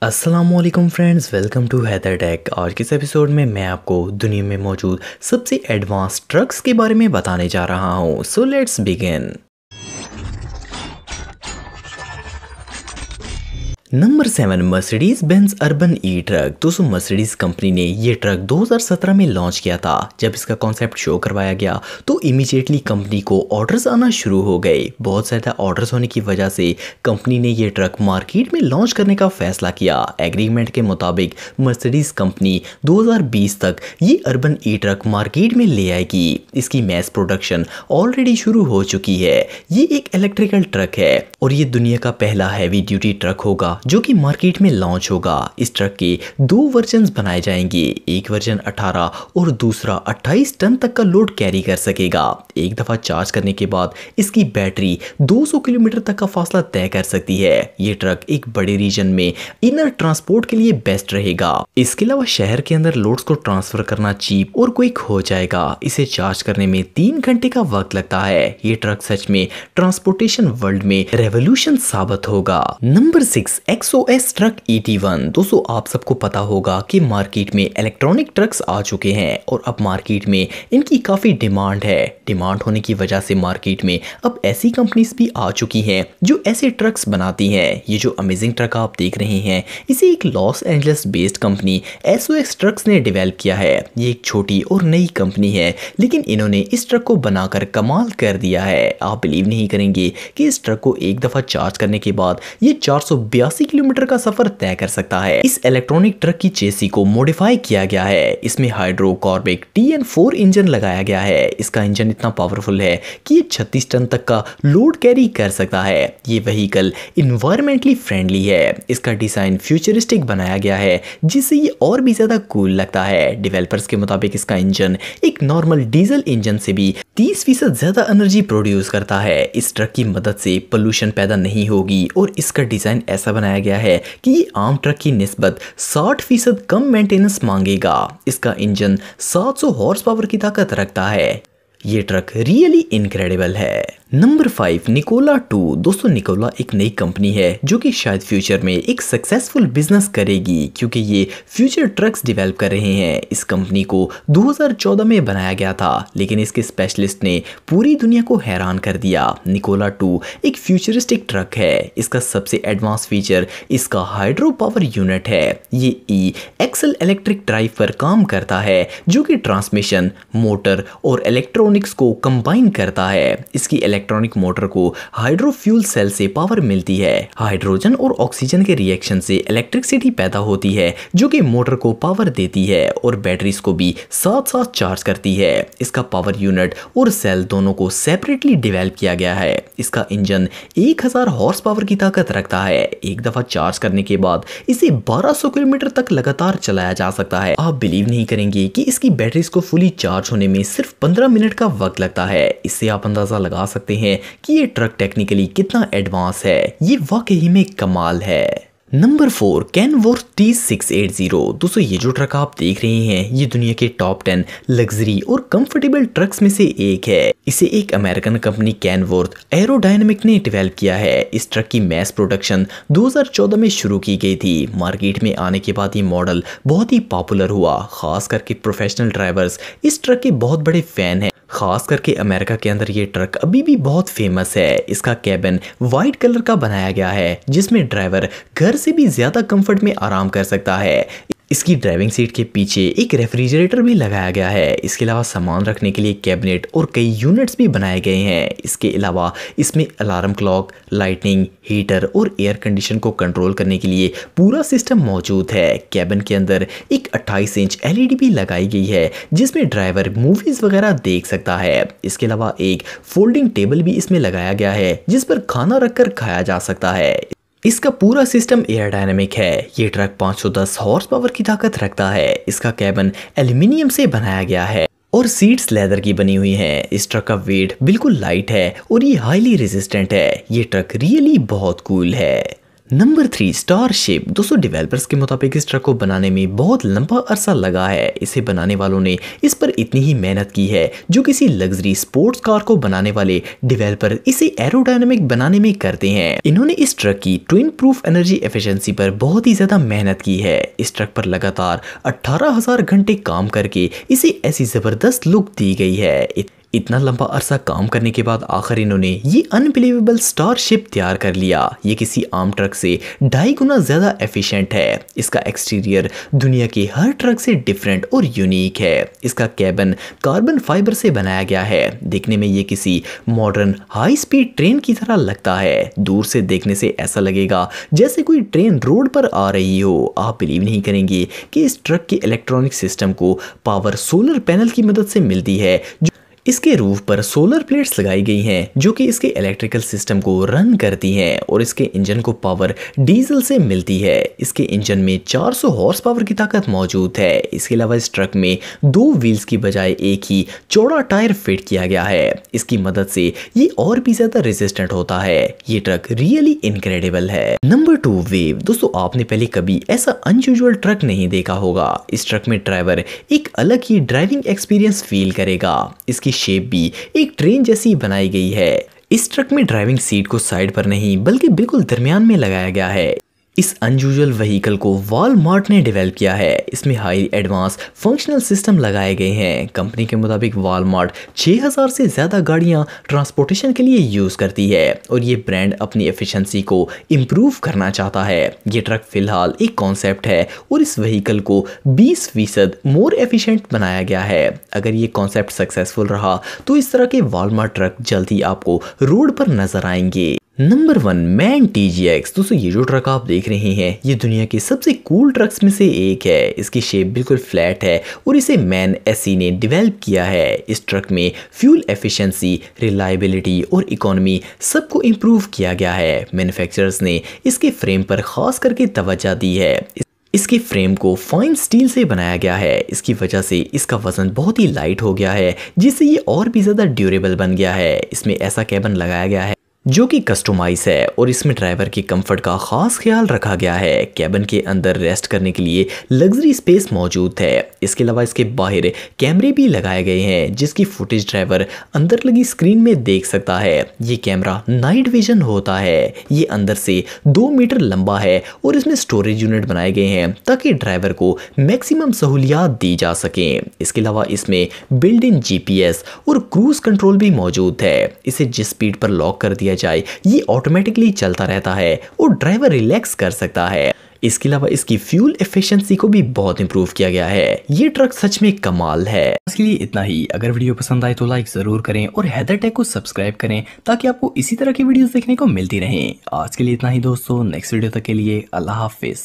अस्सलामुअलैकुम friends, welcome to Haider tech. आज के इस एपिसोड में मैं आपको दुनिया में मौजूद सबसे एडवांस ट्रक्स के बारे में बताने जा रहा हूँ। So let's begin. Number 7, Mercedes Benz urban E truck. दोस्तों, मर्सिडीज कंपनी ने ये ट्रक 2017 में लॉन्च किया था। जब इसका कॉन्सेप्ट शो करवाया गया तो इमीडिएटली कंपनी को ऑर्डर्स आना शुरू हो गए। बहुत ज़्यादा ऑर्डर्स होने की वजह से कंपनी ने ये ट्रक मार्केट में लॉन्च करने का फैसला किया। एग्रीमेंट के मुताबिक मर्सिडीज कंपनी 2020 तक ये अर्बन ई ट्रक मार्केट में ले आएगी। इसकी मैस प्रोडक्शन ऑलरेडी शुरू हो चुकी है। ये एक इलेक्ट्रिकल ट्रक है और ये दुनिया का पहला हैवी ड्यूटी ट्रक होगा जो कि मार्केट में लॉन्च होगा। इस ट्रक के 2 वर्जन बनाए जाएंगे। एक वर्जन 18 और दूसरा 28 टन तक का लोड कैरी कर सकेगा। एक दफा चार्ज करने के बाद इसकी बैटरी 200 किलोमीटर तक का फासला तय कर सकती है। ये ट्रक एक बड़े रीजन में इनर ट्रांसपोर्ट के लिए बेस्ट रहेगा। इसके अलावा शहर के अंदर लोड्स को ट्रांसफर करना चीप और क्विक हो जाएगा। इसे चार्ज करने में 3 घंटे का वक्त लगता है। ये ट्रक सच में ट्रांसपोर्टेशन वर्ल्ड में रेवोल्यूशन साबित होगा। Number 6, XOS truck ET1। दोस्तों, आप सबको पता होगा कि मार्केट में इलेक्ट्रॉनिक ट्रक्स आ चुके हैं और अब मार्केट में इनकी काफी डिमांड है। डिमांड होने की वजह से मार्केट में अब ऐसी कंपनीज भी आ चुकी हैं जो ऐसे ट्रक्स बनाती हैं। ये जो अमेजिंग ट्रक आप देख रहे हैं, इसे एक Los Angeles based company SOS trucks ने डेवलप किया है। ये एक छोटी और नई कंपनी है, लेकिन इन्होंने इस ट्रक को बनाकर कमाल कर दिया है। आप बिलीव नहीं करेंगे कि इस ट्रक को एक दफा चार्ज करने के बाद ये 482 किलोमीटर का सफर तय कर सकता है। इस इलेक्ट्रॉनिक ट्रक की चेसी को मॉडिफाई किया गया है। इसमें हाइड्रोकार्बिक TN4 इंजन लगाया गया है। इसका इंजन इतना पावरफुल है कि ये 36 टन तक का लोड कैरी कर सकता है। ये व्हीकल इन्वायरमेंटली फ्रेंडली है। इसका डिजाइन फ्यूचरिस्टिक बनाया गया है जिससे ये और भी ज्यादा कूल लगता है। डेवलपर्स के मुताबिक इसका इंजन एक नॉर्मल डीजल इंजन से भी 30% ज्यादा एनर्जी प्रोड्यूस करता है। इस ट्रक की मदद से पोल्यूशन पैदा नहीं होगी और इसका डिजाइन ऐसा बनाया गया है कि ये आम ट्रक की निस्बत 60% कम मेंटेनेंस मांगेगा। इसका इंजन 700 हॉर्स पावर की ताकत रखता है। ये ट्रक रियली इनक्रेडिबल है। Number 5, Nikola 2। दोस्तों, निकोला एक नई कंपनी है जो कि शायद फ्यूचर में एक सक्सेसफुल बिजनेस करेगी क्योंकि ये फ्यूचर ट्रक्स डेवलप कर रहे हैं। इस कंपनी को 2014 में बनाया गया था, लेकिन इसके स्पेशलिस्ट ने पूरी दुनिया को हैरान कर दिया। निकोला 2 एक फ्यूचरिस्टिक ट्रक है। इसका सबसे एडवांस फीचर इसका हाइड्रो पावर यूनिट है। ये E-एक्सल इलेक्ट्रिक ड्राइव पर काम करता है जो कि ट्रांसमिशन, मोटर और इलेक्ट्रॉनिक्स को कंबाइन करता है। इसकी इलेक्ट्रॉनिक मोटर को हाइड्रो फ्यूल सेल से पावर मिलती है। हाइड्रोजन और ऑक्सीजन के रिएक्शन से इलेक्ट्रिसिटी पैदा होती है जो कि मोटर को पावर देती है और बैटरीज को भी साथ साथ चार्ज करती है। इसका पावर यूनिट और सेल दोनों को सेपरेटली डेवलप किया गया है। इसका इंजन 1000 हॉर्स पावर की ताकत रखता है। एक दफा चार्ज करने के बाद इसे 1200 किलोमीटर तक लगातार चलाया जा सकता है। आप बिलीव नहीं करेंगे कि इसकी बैटरीज को फुली चार्ज होने में सिर्फ 15 मिनट का वक्त लगता है। इससे आप अंदाजा लगा सकते हैं कि ये ट्रक टेक्निकली कितना एडवांस है। ये वाकई में कमाल है। Number 4, कैनवोर्थ T680। दोस्तों, ये जो ट्रक आप देख रहे हैं ये दुनिया के टॉप 10 लग्जरी और कंफर्टेबल ट्रक्स में से एक है। इसे एक अमेरिकन कंपनी कैनवोर्थ एरोडायनेमिक ने डेवलप किया है। इस ट्रक की मैस प्रोडक्शन 2014 में शुरू की गई थी। मार्केट में आने के बाद ये मॉडल बहुत ही पॉपुलर हुआ। खास करके प्रोफेशनल ड्राइवर्स इस ट्रक के बहुत बड़े फैन हैं। खास करके अमेरिका के अंदर ये ट्रक अभी भी बहुत फेमस है। इसका कैबिन वाइट कलर का बनाया गया है जिसमें ड्राइवर घर से भी ज्यादा कंफर्ट में आराम कर सकता है। इसकी ड्राइविंग सीट के पीछे एक रेफ्रिजरेटर भी लगाया गया है। इसके अलावा सामान रखने के लिए कैबिनेट और कई यूनिट्स भी बनाए गए हैं। इसके अलावा इसमें अलार्म क्लॉक, लाइटनिंग, हीटर और एयर कंडीशन को कंट्रोल करने के लिए पूरा सिस्टम मौजूद है। कैबिन के अंदर एक 28 इंच LED भी लगाई गई है जिसमें ड्राइवर मूवीज वगैरह देख सकता है। इसके अलावा एक फोल्डिंग टेबल भी इसमें लगाया गया है जिस पर खाना रखकर खाया जा सकता है। इसका पूरा सिस्टम एयरडायनेमिक है। ये ट्रक 510 हॉर्स पावर की ताकत रखता है। इसका कैबिन एल्यूमिनियम से बनाया गया है और सीट्स लेदर की बनी हुई हैं। इस ट्रक का वेट बिल्कुल लाइट है और ये हाईली रेजिस्टेंट है। ये ट्रक रियली बहुत कूल है। Number 3 starship. दोस्तों डेवलपर्स के मुताबिक इस ट्रक को बनाने में बहुत लंबा अरसा लगा है। इसे बनाने वालों ने इस पर इतनी ही मेहनत की है जो किसी लग्जरी स्पोर्ट्स कार को बनाने वाले डेवलपर इसे एरोडायनामिक बनाने में करते हैं। इन्होंने इस ट्रक की ट्विन प्रूफ एनर्जी एफिशिएंसी पर बहुत ही ज्यादा मेहनत की है। इस ट्रक पर लगातार 18,000 घंटे काम करके इसे ऐसी जबरदस्त लुक दी गई है। इतना लंबा अरसा काम करने के बाद आखिर इन्होंने ये अनबिलीवेबल स्टारशिप तैयार कर लिया। ये किसी आम ट्रक से 2.5 गुना ज्यादा एफिशिएंट है। इसका एक्सटीरियर दुनिया के हर ट्रक से डिफरेंट और यूनिक है। इसका कैबिन कार्बन फाइबर से बनाया गया है। देखने में ये किसी मॉडर्न हाई स्पीड ट्रेन की तरह लगता है। दूर से देखने से ऐसा लगेगा जैसे कोई ट्रेन रोड पर आ रही हो। आप बिलीव नहीं करेंगे कि इस ट्रक के इलेक्ट्रॉनिक सिस्टम को पावर सोलर पैनल की मदद से मिलती है। इसके रूफ पर सोलर प्लेट्स लगाई गई हैं जो कि इसके इलेक्ट्रिकल सिस्टम को रन करती हैं और इसके इंजन को पावर डीजल से मिलती है। इसके इंजन में 400 हॉर्स पावर की ताकत मौजूद है। इसके अलावा इस ट्रक में 2 व्हील्स की बजाय एक ही चौड़ा टायर फिट किया गया है। इसकी मदद से ये और भी ज्यादा रेजिस्टेंट होता है। ये ट्रक रियली इनक्रेडिबल है। Number 2 wave. दोस्तों आपने पहले कभी ऐसा अनयूजुअल ट्रक नहीं देखा होगा। इस ट्रक में ड्राइवर एक अलग ही ड्राइविंग एक्सपीरियंस फील करेगा। इसकी शेप भी एक ट्रेन जैसी बनाई गई है। इस ट्रक में ड्राइविंग सीट को साइड पर नहीं बल्कि बिल्कुल दरमियान में लगाया गया है। इस अनयूजुअल व्हीकल को वॉलमार्ट ने डेवलप किया है। इसमें हाई एडवांस फंक्शनल सिस्टम लगाए गए हैं। कंपनी के मुताबिक वॉलमार्ट 6000 से ज़्यादा गाड़ियां ट्रांसपोर्टेशन के लिए यूज़ करती है और ये ब्रांड अपनी एफिशिएंसी को इम्प्रूव करना चाहता है। ये ट्रक फिलहाल एक कॉन्सेप्ट है और इस व्हीकल को 20% मोर एफिशिएंट बनाया गया है। अगर ये कॉन्सेप्ट सक्सेसफुल रहा तो इस तरह के वॉलमार्ट ट्रक जल्द ही आपको रोड पर नजर आएंगे। Number 1 man TGX। दोस्तों ये जो ट्रक आप देख रहे हैं ये दुनिया के सबसे कूल ट्रक्स में से एक है। इसकी शेप बिल्कुल फ्लैट है और इसे मैन SE ने डेवलप किया है। इस ट्रक में फ्यूल एफिशिएंसी, रिलायबिलिटी और इकोनॉमी सबको इम्प्रूव किया गया है। मैन्युफैक्चरर्स ने इसके फ्रेम पर खास करके तवज्जो दी है। इसके फ्रेम को फाइन स्टील से बनाया गया है। इसकी वजह से इसका वजन बहुत ही लाइट हो गया है जिससे ये और भी ज़्यादा ड्यूरेबल बन गया है। इसमें ऐसा कैबिन लगाया गया है जो कि कस्टमाइज है और इसमें ड्राइवर के कंफर्ट का खास ख्याल रखा गया है। कैबिन के अंदर रेस्ट करने के लिए लग्जरी स्पेस मौजूद है। इसके अलावा इसके बाहर कैमरे भी लगाए गए हैं जिसकी फुटेज ड्राइवर अंदर लगी स्क्रीन में देख सकता है। ये कैमरा नाइट विजन होता है। ये अंदर से 2 मीटर लंबा है और इसमें स्टोरेज यूनिट बनाए गए हैं ताकि ड्राइवर को मैक्सिमम सहूलियात दी जा सके। इसके अलावा इसमें बिल्ट इन GPS और क्रूज कंट्रोल भी मौजूद है। इसे जिस स्पीड पर लॉक कर दिया जाए ये ऑटोमेटिकली चलता रहता है और ड्राइवर रिलैक्स कर सकता है। इसके अलावा इसकी फ्यूल एफिशिएंसी को भी बहुत इंप्रूव किया गया है। ये ट्रक सच में कमाल है। इसके लिए इतना ही। अगर वीडियो पसंद आए तो लाइक जरूर करें और हैदर टेक को सब्सक्राइब करें ताकि आपको इसी तरह की वीडियोस देखने को मिलती रहें। आज के लिए इतना ही दोस्तों। नेक्स्ट वीडियो तक के लिए अल्लाह हाफिज।